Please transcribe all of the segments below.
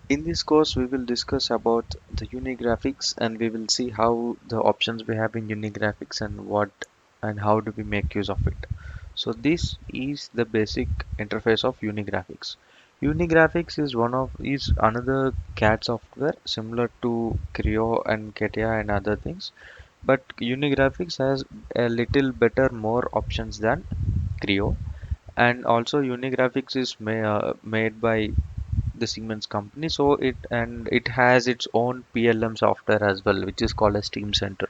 In this course, we will discuss about the Unigraphics and we will see how the options we have in Unigraphics and what and how do we make use of it. So this is the basic interface of Unigraphics. Unigraphics is another CAD software similar to Creo and CATIA and other things, but Unigraphics has a little better more options than Creo, and also Unigraphics is made by the Siemens company. So it has its own PLM software as well, which is called as Teamcenter.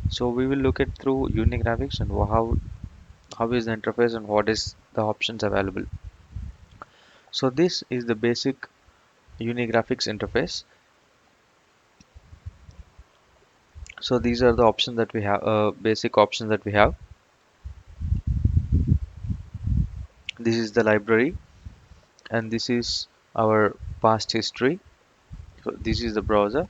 So we will look at through Unigraphics and how is the interface and what is the options available. So this is the basic Unigraphics interface. So these are the options that we have, basic options that we have. This is the library and this is our past history. So this is the browser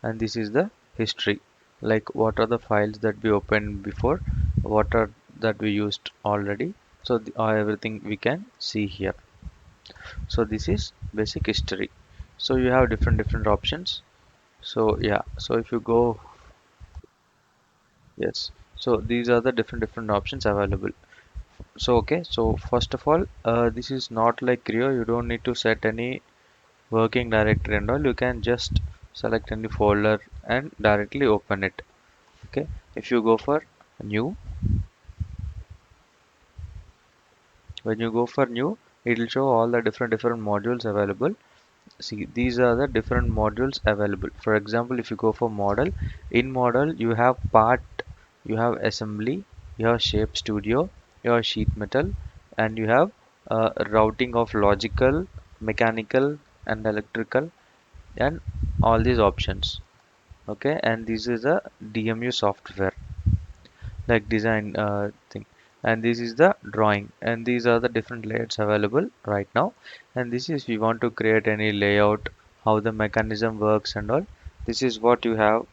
and this is the history, like what are the files that we opened before, what are that we used already. So everything we can see here. So this is basic history. So you have different options. So yeah, so if you go, yes, so these are the different options available. So okay, so first of all, this is not like Creo. You don't need to set any working directory and all. You can just select any folder and directly open it. Okay, if you go for new, when you go for new, it will show all the different modules available. See, these are the different modules available. For example, if you go for model, in model you have part, you have assembly, you have shape studio, you have sheet metal, and you have routing of logical, mechanical and electrical, and all these options. Okay, and this is a DMU software, like design thing, and this is the drawing, and these are the different layouts available right now. And this is, we want to create any layout, how the mechanism works and all. This is what you have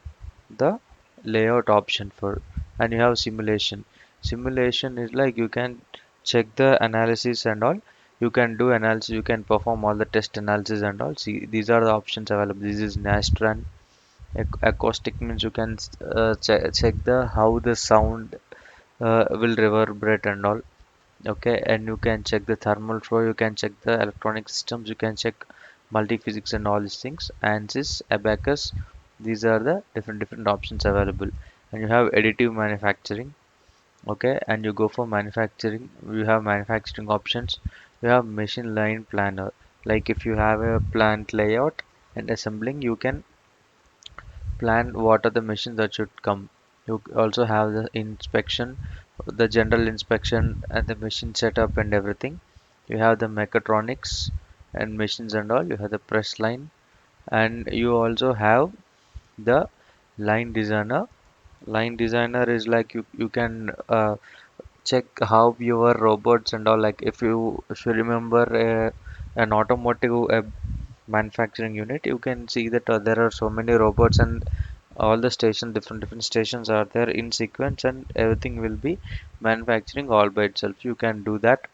the layout option for. And you have simulation. Simulation is like you can check the analysis and all. You can do analysis, you can perform all the test analysis and all. See, these are the options available. This is Nastran. Acoustic means you can check the how the sound will reverberate and all. Okay, and you can check the thermal flow, you can check the electronic systems, you can check multi-physics and all these things. ANSYS, Abacus, these are the different options available. And you have additive manufacturing. Okay, and you go for manufacturing, you have manufacturing options. You have machine line planner, like if you have a plant layout and assembling, you can plan what are the machines that should come. You also have the inspection, the general inspection and the machine setup and everything. You have the mechatronics and machines and all. You have the press line, and you also have the line designer. Line designer is like you can check how your robots and all, like if you remember an automotive manufacturing unit, you can see that there are so many robots and all the station different stations are there in sequence and everything will be manufacturing all by itself. You can do that.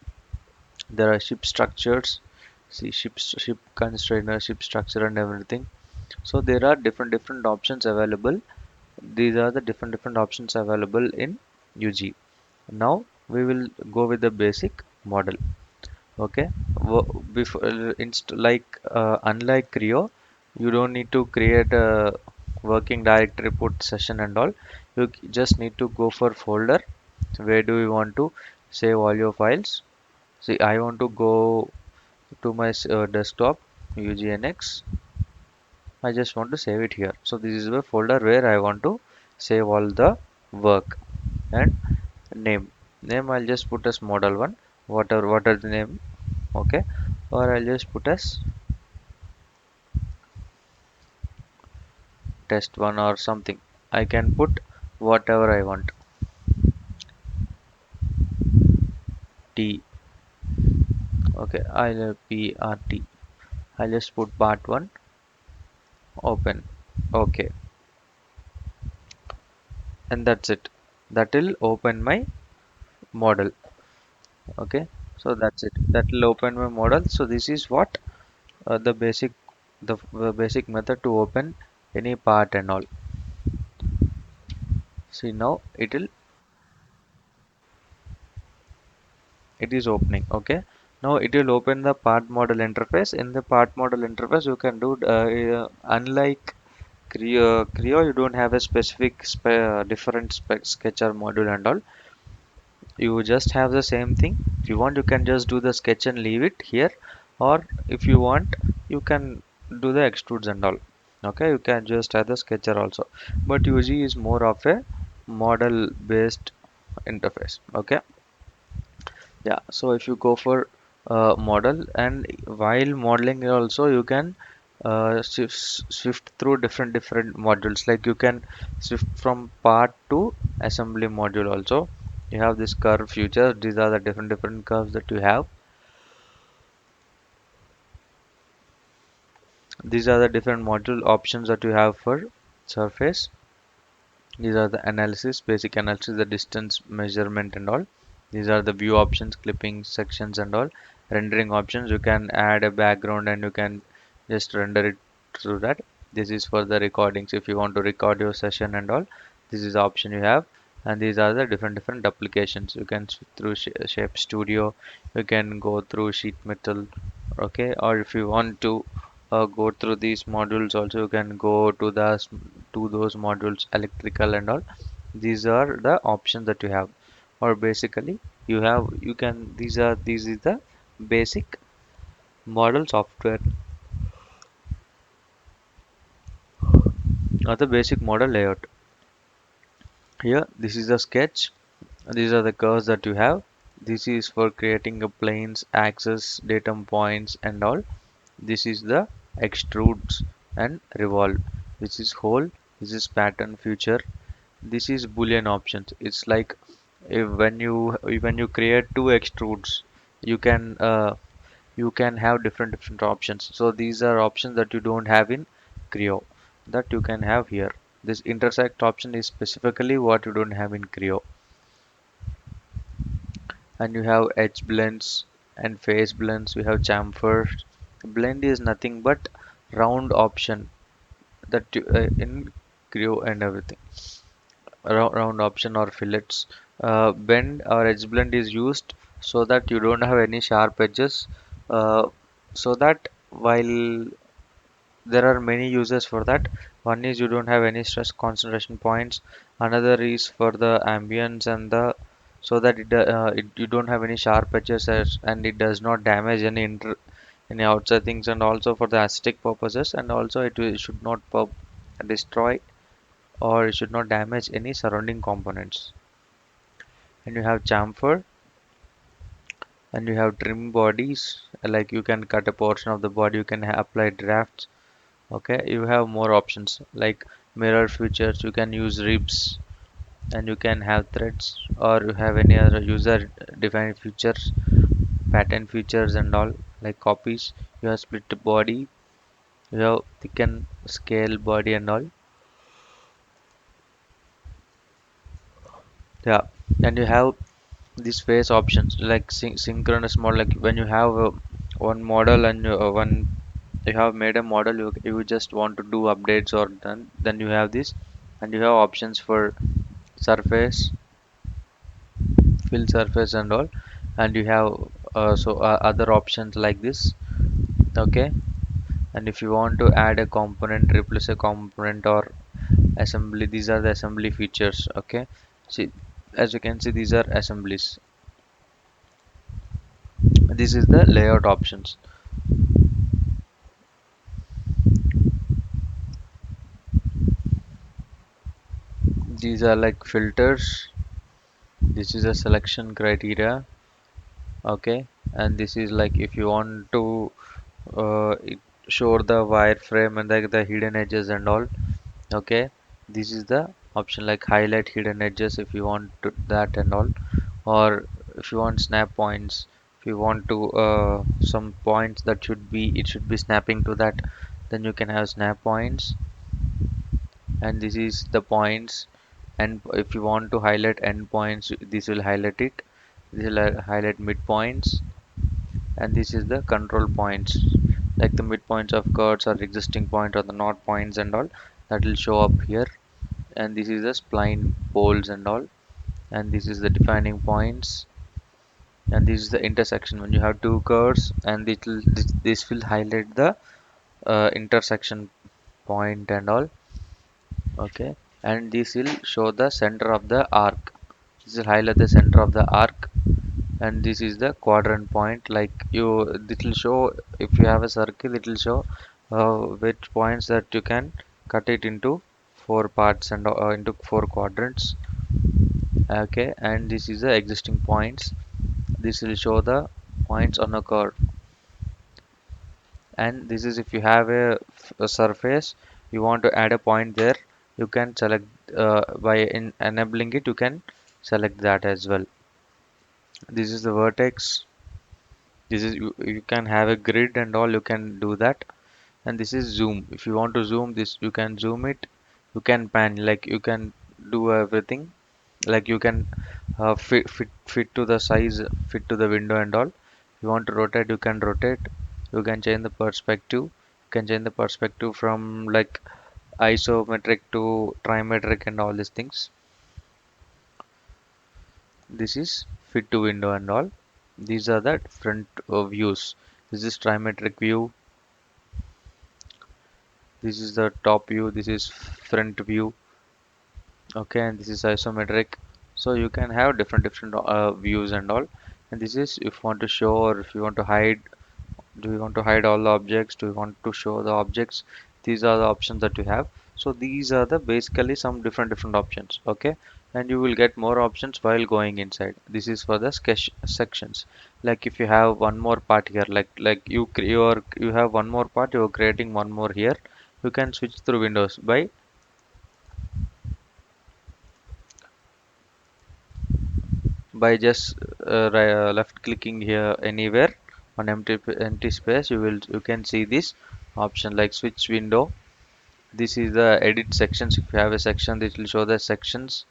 There are ship structures, see ship constrainer, ship structure and everything. So there are different options available. These are the different options available in UG. Now we will go with the basic model. Okay, before like unlike Creo, you don't need to create a working directory, put session and all. You just need to go for folder. Where do you want to save all your files? See, I want to go to my desktop, UGNX. I just want to save it here. So this is the folder where I want to save all the work. And name I'll just put as model one. What are the name? Okay, or I'll just put as test one or something. I can put whatever I want. T. Okay, I'll PRT. I'll just put part one. Open. Okay, and that's it. That will open my model. Okay, so that's it. That will open my model. So this is what the basic the basic method to open any part and all. See, now it is opening. Okay, now it will open the part model interface. In the part model interface you can do unlike Creo, you don't have a specific different sketcher module and all. You just have the same thing. If you want, you can just do the sketch and leave it here, or if you want, you can do the extrudes and all. Okay, you can just have the sketcher also, but UG is more of a model based interface. Okay, yeah, so if you go for model, and while modeling also you can shift through different modules, like you can shift from part to assembly module also. You have this curve feature. These are the different curves that you have. These are the different module options that you have for surface. These are the analysis, basic analysis, the distance measurement and all. These are the view options, clipping sections and all. Rendering options, you can add a background and you can just render it through that. This is for the recordings. If you want to record your session and all, this is the option you have. And these are the different applications. You can switch through Shape Studio. You can go through sheet metal. Okay, or if you want to go through these modules also, you can go to to those modules, electrical and all. These are the options that you have, or basically you can this is the basic model software, or the basic model layout. Here, this is the sketch. These are the curves that you have. This is for creating a planes, axes, datum points and all. This is the extrudes and revolve. This is hole. This is pattern feature. This is boolean options. It's like if when you create two extrudes, you can have different options. So these are options that you don't have in Creo, that you can have here. This intersect option is specifically what you don't have in Creo. And you have edge blends and face blends. We have chamfer. Blend is nothing but round option that in Creo and everything. Round option or fillets. Bend or edge blend is used so that you don't have any sharp edges. So that while there are many uses for that. One is you don't have any stress concentration points. Another is for the ambience and the so that you don't have any sharp edges and it does not damage any outside things, and also for the aesthetic purposes, and also it should not destroy, or it should not damage any surrounding components. And you have chamfer, and you have trim bodies, like you can cut a portion of the body, you can apply drafts. Okay, you have more options like mirror features. You can use ribs, and you can have threads, or you have any other user defined features, pattern features and all, like copies. You have split body, you have thicken scale body and all. Yeah, and you have these face options, like synchronous model. Like when you have one model and one you have made a model, you just want to do updates or done, then you have this. And you have options for surface, fill surface and all. And you have other options like this. Okay, and if you want to add a component, replace a component, or assembly, these are the assembly features. Okay, see, as you can see, these are assemblies. This is the layout options. These are like filters. This is a selection criteria. Okay, and this is like if you want to show the wireframe and like the hidden edges and all. Okay, this is the option like highlight hidden edges if you want to that and all. Or if you want snap points, if you want to some points that should be snapping to that, then you can have snap points. And this is the points. And if you want to highlight end points, this will highlight it. This will highlight midpoints. And this is the control points. like the midpoints of curves or existing point or the knot points and all, that will show up here. And this is the spline poles and all, and this is the defining points, and this is the intersection when you have two curves, and this will highlight the intersection point and all. Okay, and this will show the center of the arc. This will highlight the center of the arc, and this is the quadrant point. Like you, it will show, if you have a circle, it will show which points that you can cut it into four parts and into four quadrants. Okay, and this is the existing points. This will show the points on a curve. And this is if you have a surface, you want to add a point there, you can select by enabling it, you can select that as well. This is the vertex. This is you can have a grid and all, you can do that. And this is zoom. If you want to zoom this, you can zoom it. You can pan, like you can do everything. Like you can fit to the size, fit to the window and all. If you want to rotate, you can rotate. You can change the perspective. You can change the perspective from like isometric to trimetric and all these things. This is fit to window and all. These are the front views. This is trimetric view. This is the top view. This is front view. Okay, and this is isometric. So you can have different views and all. And this is if you want to show, or if you want to hide. Do you want to hide all the objects? Do you want to show the objects? These are the options that you have. So these are the basically some different options. Okay, and you will get more options while going inside. This is for the sketch sections. Like if you have one more part here, like you have one more part, you are creating one more here. You can switch through windows by just left clicking here anywhere on empty space. You can see this option like switch window. This is the edit sections. If you have a section, this will show the sections,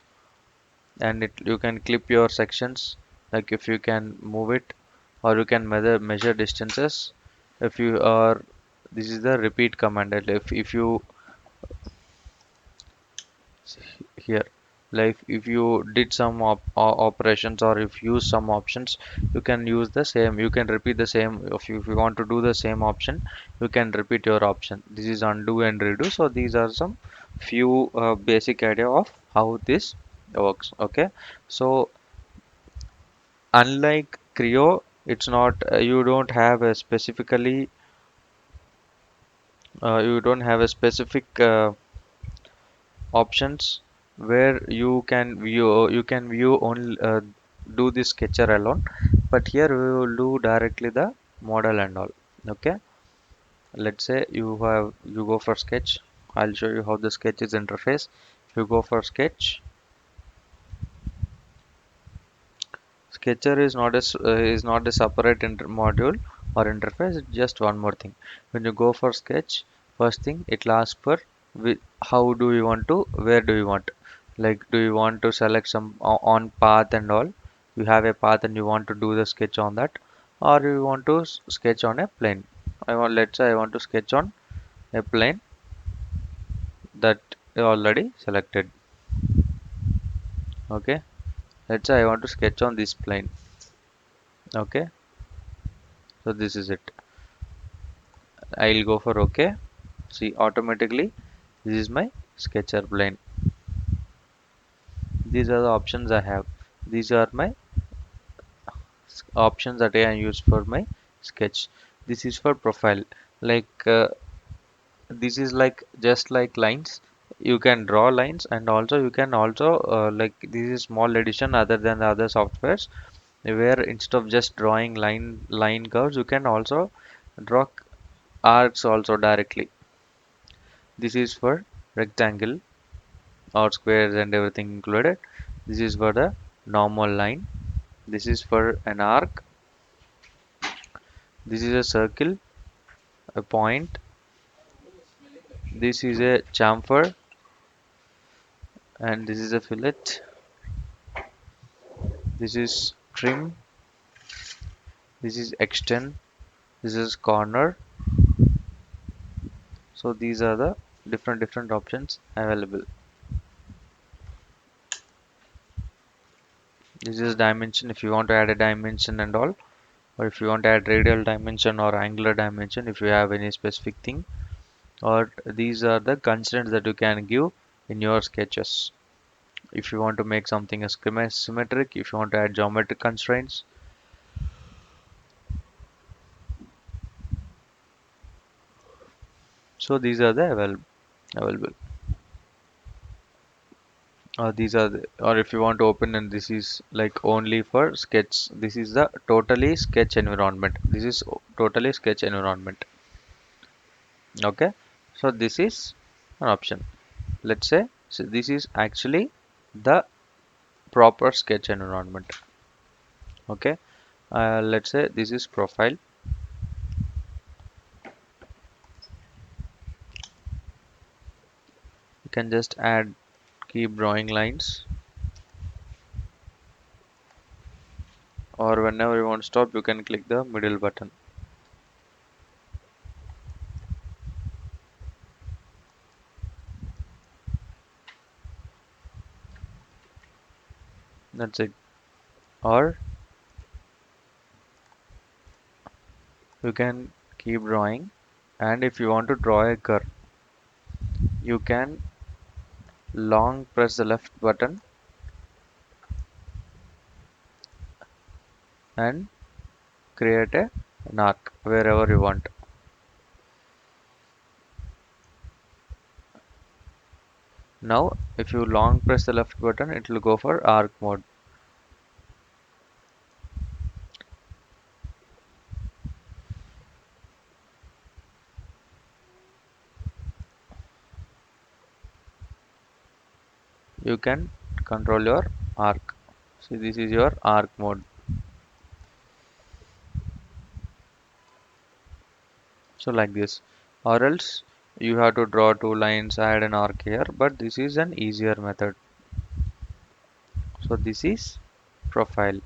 and you can clip your sections, like if you can move it, or you can measure distances. If you are, this is the repeat command. And if you here, like if you did some operations, or if you use some options, you can use the same, you can repeat the same. If you want to do the same option, you can repeat your option. This is undo and redo. So these are some few basic idea of how this works. Okay, so unlike Creo, it's not you don't have a specifically you don't have a specific options where you can view only do the sketcher alone, but here we will do directly the model and all. Okay, let's say you go for sketch. I'll show you how the sketch is interface. If you go for sketch, sketcher is not a separate module or interface. It's just one more thing. When you go for sketch, first thing it'll ask for how do you want to, where do you want, like do you want to select some on path and all. You have a path and you want to do the sketch on that, or you want to sketch on a plane. Let's say I want to sketch on a plane that is already selected. Okay, let's say I want to sketch on this plane. Okay, so this is it. I'll go for OK. See, automatically this is my sketcher plane. These are the options I have. These are my options that I use for my sketch. This is for profile. Like this is like just like lines. You can draw lines, and also you can also like this is small addition other than the other softwares, where instead of just drawing line curves, you can also draw arcs also directly. This is for rectangle or squares and everything included. This is for the normal line. This is for an arc. This is a circle, a point. This is a chamfer, and this is a fillet. This is trim. This is extend. This is corner. So these are the different options available. This is dimension if you want to add a dimension and all, or if you want to add radial dimension or angular dimension if you have any specific thing, or these are the constraints that you can give in your sketches. If you want to make something as symmetric, if you want to add geometric constraints. So these are the available. These are or if you want to open, and this is like only for sketch. This is the totally sketch environment. This is totally sketch environment. Okay, so this is an option. Let's say so this is actually the proper sketch environment. Okay, let's say this is profile. You can just add, keep drawing lines, or whenever you want to stop, you can click the middle button. That's it. Or you can keep drawing, and if you want to draw a curve, you can long press the left button and create an arc wherever you want. Now if you long press the left button, it will go for arc mode. You can control your arc. See, this is your arc mode. So like this, or else you have to draw two lines, add an arc here, but this is an easier method. So this is profile.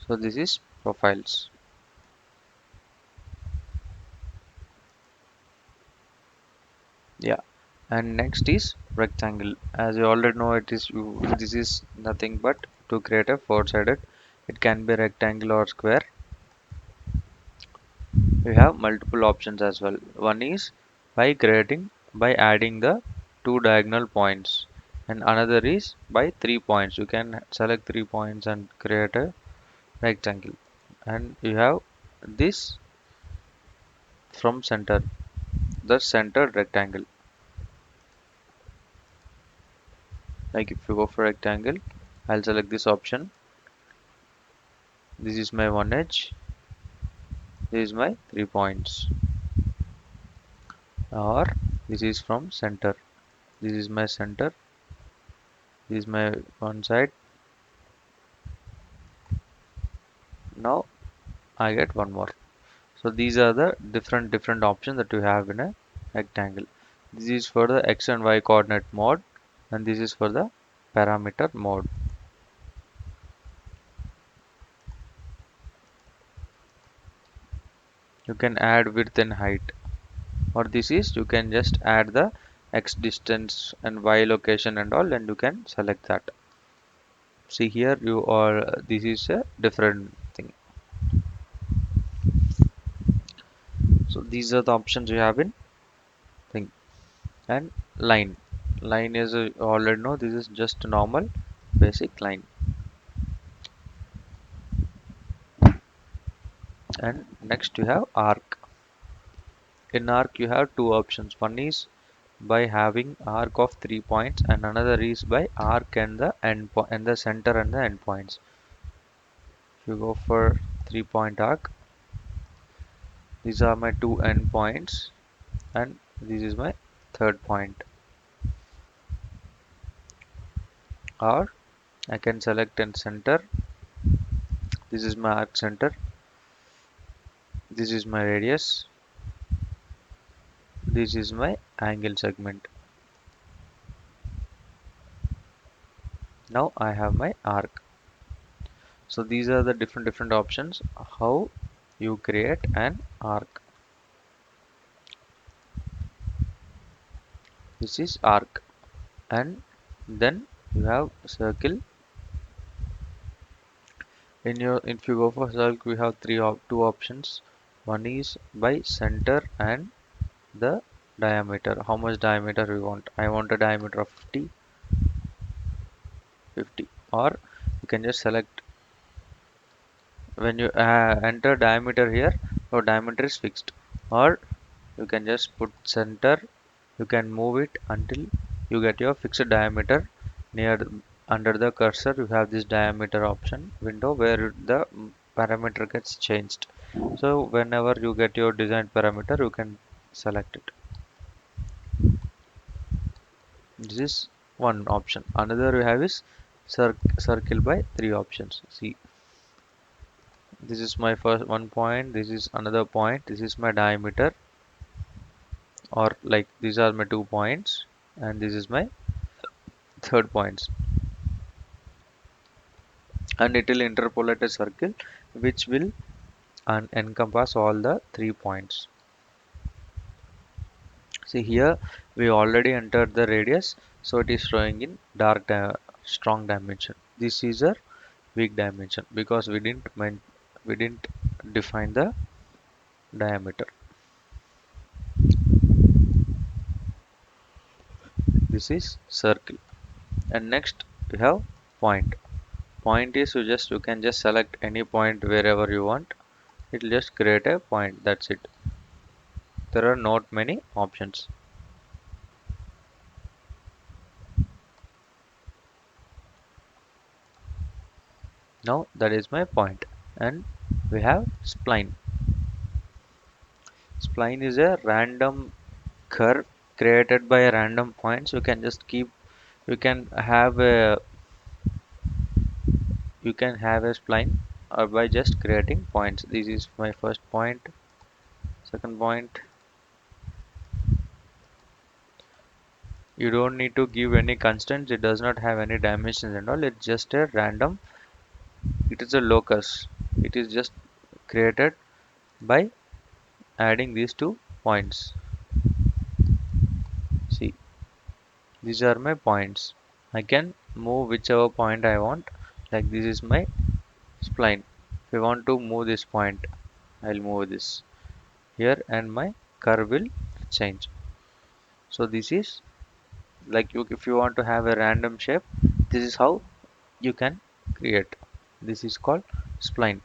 So this is profiles. Yeah, and next is rectangle. As you already know, it is this is nothing but to create a four-sided. It can be rectangle or square. We have multiple options as well. One is by adding the two diagonal points, and another is by 3 points. You can select 3 points and create a rectangle. And you have this from center, the centered rectangle. Like if you go for rectangle, I'll select this option. This is my one edge. This is my 3 points. Or this is from center. This is my center. This is my one side. Now I get one more. So these are the different options that you have in a rectangle. This is for the x and y coordinate mode, and this is for the parameter mode. You can add width and height, or this is you can just add the x distance and y location and all, and you can select that. See here you are, this is a different thing. So these are the options you have in thing. And line is you already know, this is just a normal basic line. And next you have arc. In arc you have two options. One is by having arc of 3 points, and another is by arc and the end point and the center and the end points. If you go for 3 point arc, these are my two end points, and this is my third point. Or I can select and center. This is my arc center. This is my radius. This is my angle segment. Now I have my arc. So these are the different options how you create an arc. This is arc, and then you have circle. In your if you go for circle, we have two options. One is by center and the diameter. How much diameter we want? I want a diameter of 50, 50. Or you can just select when you enter diameter here, your diameter is fixed. Or you can just put center. You can move it until you get your fixed diameter. Near under the cursor you have this diameter option window where the parameter gets changed. So whenever you get your design parameter, you can select it. This is one option. Another we have is circle by three options. See, this is my first one point, this is another point, this is my diameter, or like these are my 2 points, and this is my third points, and it will interpolate a circle which will encompass all the 3 points. See here we already entered the radius, so it is showing in strong dimension. This is a weak dimension because we didn't define the diameter. This is circle, and next we have point. Point is you can just select any point wherever you want. It will just create a point. That's it. There are not many options. Now that is my point. And we have spline. Spline is a random curve created by a random points. You can have a spline by just creating points. This is my first point, second point. You don't need to give any constants. It does not have any dimensions and all. It's just a random. It is a locus. It is just created by adding these 2 points. See, these are my points. I can move whichever point I want. Like this is my spline. If I want to move this point, I'll move this here, and my curve will change. So this is like if you want to have a random shape, this is how you can create. This is called spline.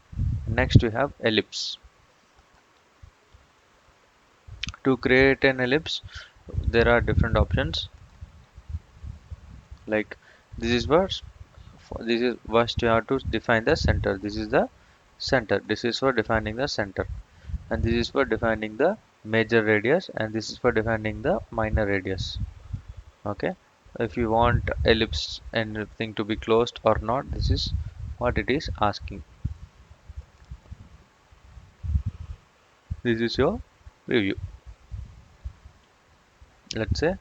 Next we have ellipse. To create an ellipse, there are different options. Like this is first you have to define the center. This is the center. This is for defining the center, and this is for defining the major radius, and this is for defining the minor radius. Okay, if you want ellipse anything to be closed or not, this is what it is asking. This is your preview. Let's say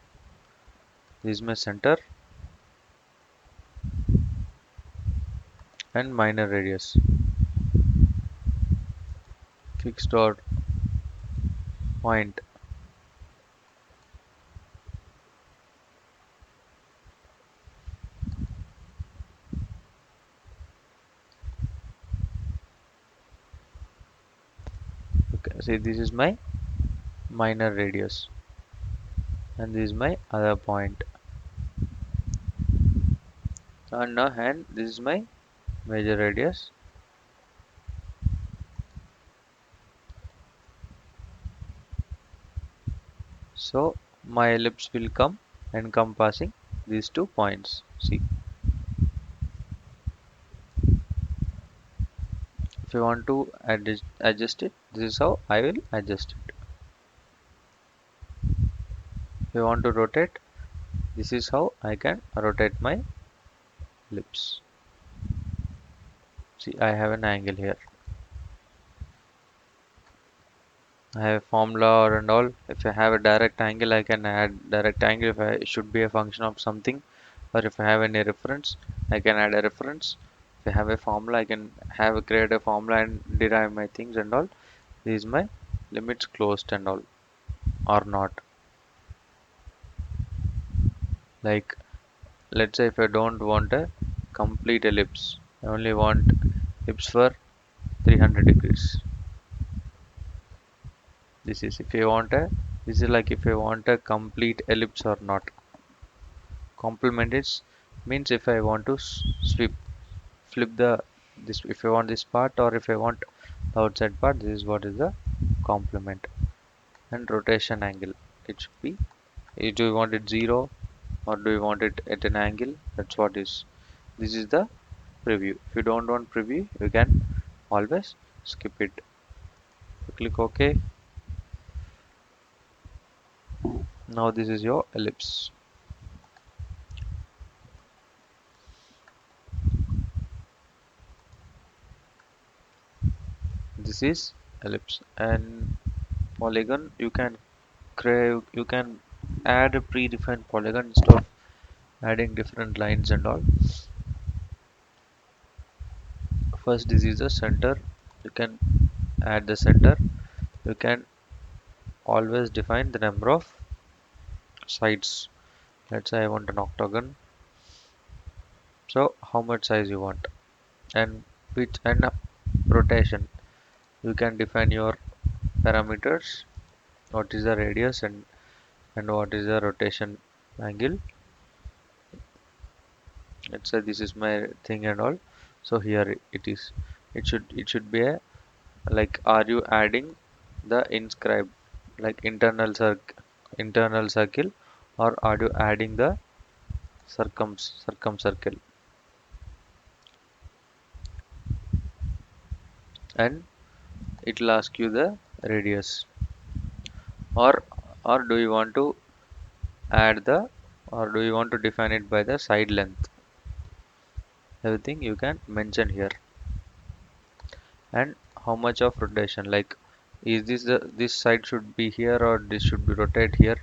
this is my center and minor radius, fixed or point. Okay, see, this is my minor radius, and this is my other point. On the hand, this is my major radius. So my ellipse will come encompassing these 2 points. See, if you want to adjust it, this is how I will adjust it. If you want to rotate, this is how I can rotate my ellipse. See, I have an angle here. I have formula and all. If I have a direct angle, I can add direct angle if it should be a function of something, or if I have any reference, I can add a reference. If I have a formula, I can create a formula and derive my things and all. This is my limits closed and all or not. Like let's say if I don't want a complete ellipse, I only want ellipse for 300 degrees. This is if I want a this is like if I want a complete ellipse or not. Complement is means if I want to flip the this if I want this part or if I want the outside part, this is what is the complement. And rotation angle, it should be, do you want it 0 or do you want it at an angle? That's what is, this is the preview. If you don't want preview, you can always skip it. You click OK. Now this is your ellipse. This is ellipse. And polygon, you can create, you can add a predefined polygon instead of adding different lines and all. First, this is the center. You can add the center. You can always define the number of sides. Let's say I want an octagon. So how much size you want, and which and rotation. You can define your parameters. What is the radius and what is the rotation angle. Let's say this is my thing and all. So here it is. It should be a, like, are you adding the inscribe, like internal circle, or are you adding the circumcircle? And it will ask you the radius, or do you want to add the, or do you want to define it by the side length? Everything you can mention here. And how much of rotation, like, is this side should be here or this should be rotate here,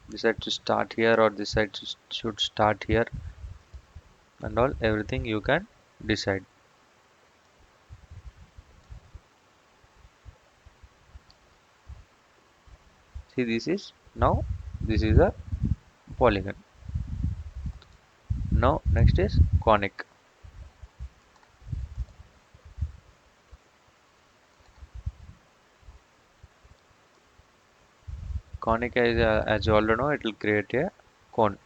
this side should start here or this side should start here, and all, everything you can decide. See, this is a polygon. Now next is conic. Conic is, as you already know, it will create a cone.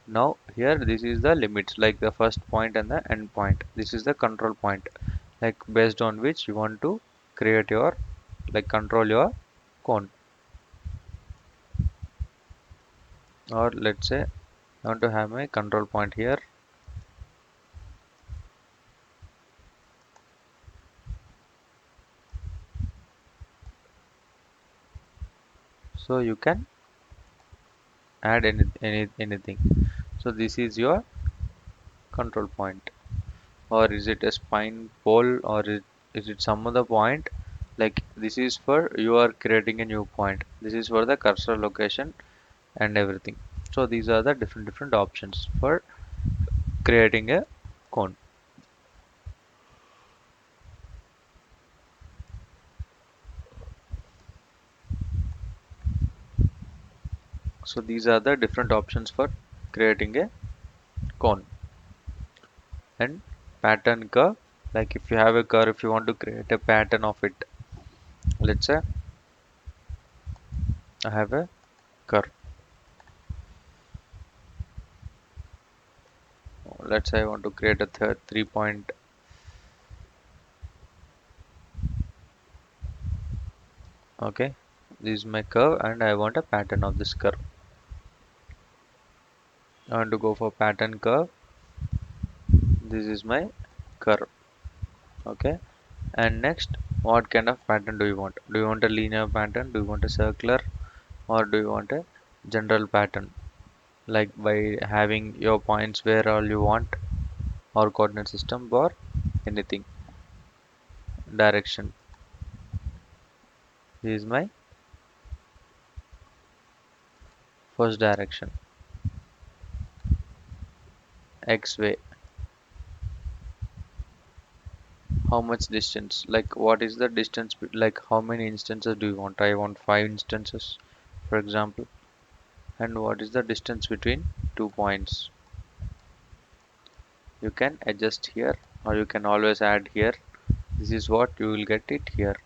Now here this is the limits, like the first point and the end point. This is the control point, like based on which you want to create your, like, control your cone. Or let's say I want to have my control point here. So you can add anything. So this is your control point. Or is it a spine pole, or is it some other point? Like, this is for you are creating a new point. This is for the cursor location and everything. So these are the different options for creating a cone. So these are the different options for creating a cone. And pattern curve, like if you have a curve, if you want to create a pattern of it, let's say I have a curve. Let's say I want to create a 3 point. Okay, this is my curve and I want a pattern of this curve. I want to go for pattern curve. This is my curve. Okay, and next, what kind of pattern do you want? Do you want a linear pattern? Do you want a circular? Or do you want a general pattern, like by having your points where all you want, or coordinate system, or anything? Direction. This is my first direction. X way. How much distance? Like what is the distance? Like how many instances do you want? I want 5 instances, for example. And what is the distance between 2 points? You can adjust here, or you can always add here. This is what you will get it here.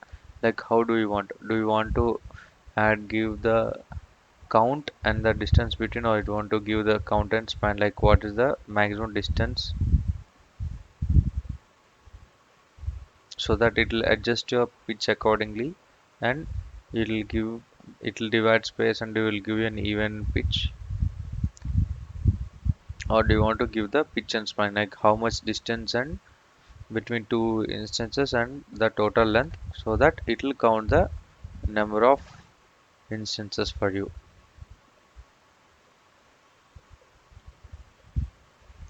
Like how do you want? Do you want to add give the count and the distance between, or you want to give the count and span? Like what is the maximum distance, so that it will adjust your pitch accordingly, and it will divide space and it will give you an even pitch. Or do you want to give the pitch and span, like how much distance and between two instances and the total length, so that it will count the number of instances for you.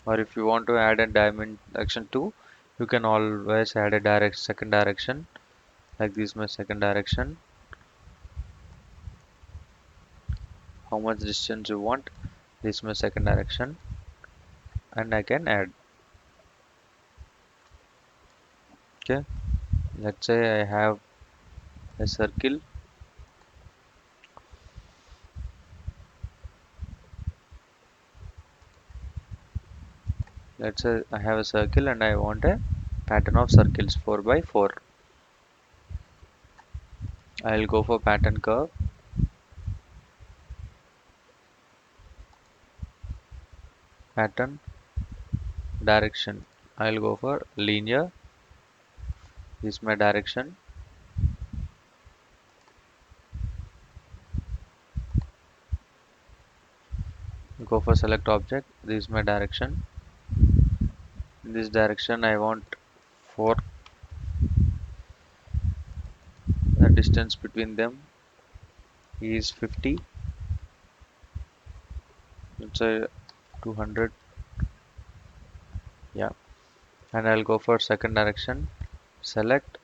Or if you want to add a dimension too, you can always add a second direction. Like this is my second direction. How much distance you want, this is my second direction, and I can add. Okay, let's say I have a circle. Let's say I have a circle and I want a pattern of circles 4 by 4. I'll go for pattern curve, pattern direction. I'll go for linear. This is my direction. Go for select object. This is my direction. In this direction I want 4. The distance between them is 50. Let's say 200. Yeah. And I'll go for second direction. Select.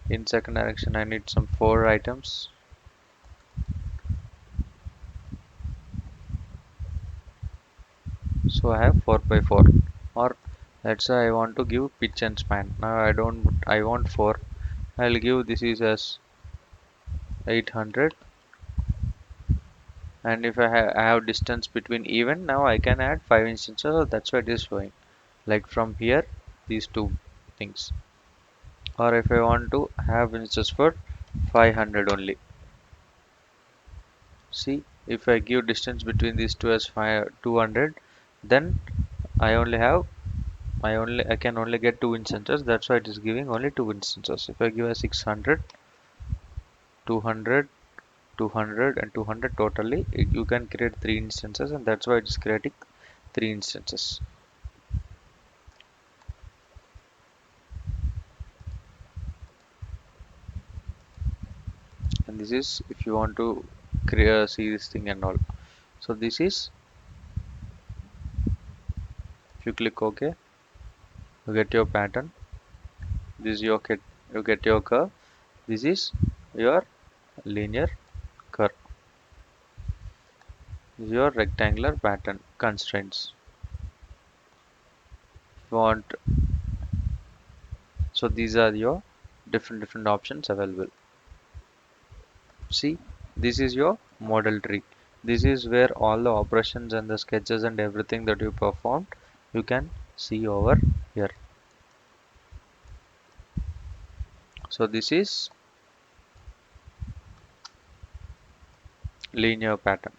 In second direction I need some 4 items. So I have 4 by 4. Or let's say I want to give pitch and span. Now I want 4. I'll give this is as 800. And if I have distance between even, now I can add 5 instances, so that's why it is showing. Like from here, these two things. Or if I want to have instances for 500 only. See, if I give distance between these two as 200, then I only have I can only get 2 instances. That's why it is giving only 2 instances. If I give a 600, 200, 200 and 200 totally, you can create 3 instances, and that's why it is creating 3 instances. And this is if you want to create see this thing and all. So this is, if you click OK, you get your pattern. This is your you get your curve. This is your linear curve. This is your rectangular pattern constraints. If you want, so these are your different options available. See, this is your model tree. This is where all the operations and the sketches and everything that you performed, you can see over here. So this is linear pattern.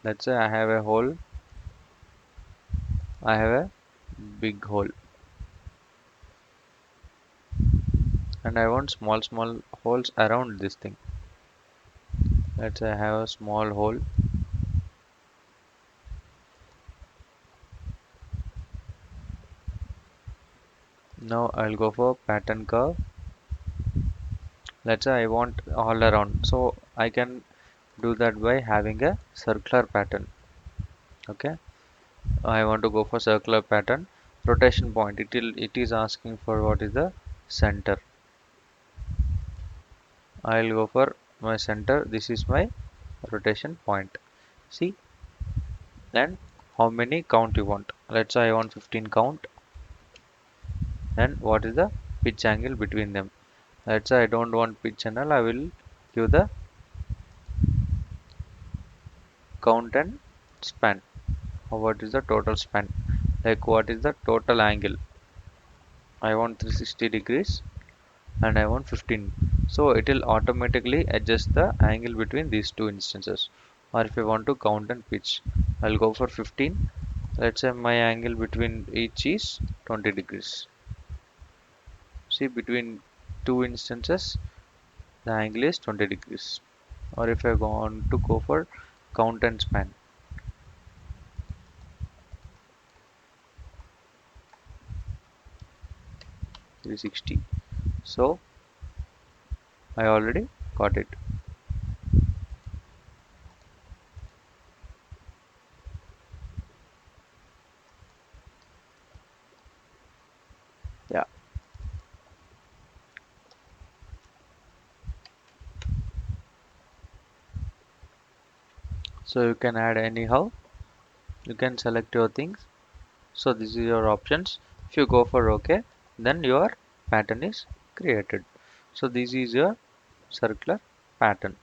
Let's say I have a hole, I have a big hole, and I want small holes around this thing. Let's say I have a small hole. Now I'll go for pattern curve. Let's say I want all around, so I can do that by having a circular pattern. Okay, I want to go for circular pattern. Rotation point, it is asking for what is the center. I'll go for my center. This is my rotation point. See, then how many count you want? Let's say I want 15 count. And what is the pitch angle between them? Let's say I don't want pitch angle. I will give the count and span. What is the total span? Like what is the total angle? I want 360 degrees and I want 15. So it will automatically adjust the angle between these two instances. Or if I want to count and pitch, I'll go for 15. Let's say my angle between each is 20 degrees. See, between two instances the angle is 20 degrees. Or if I want to go for count and span, 360. So I already got it. Yeah. So you can add anyhow. You can select your things. So this is your options. If you go for OK, then your pattern is created. So this is your circular pattern.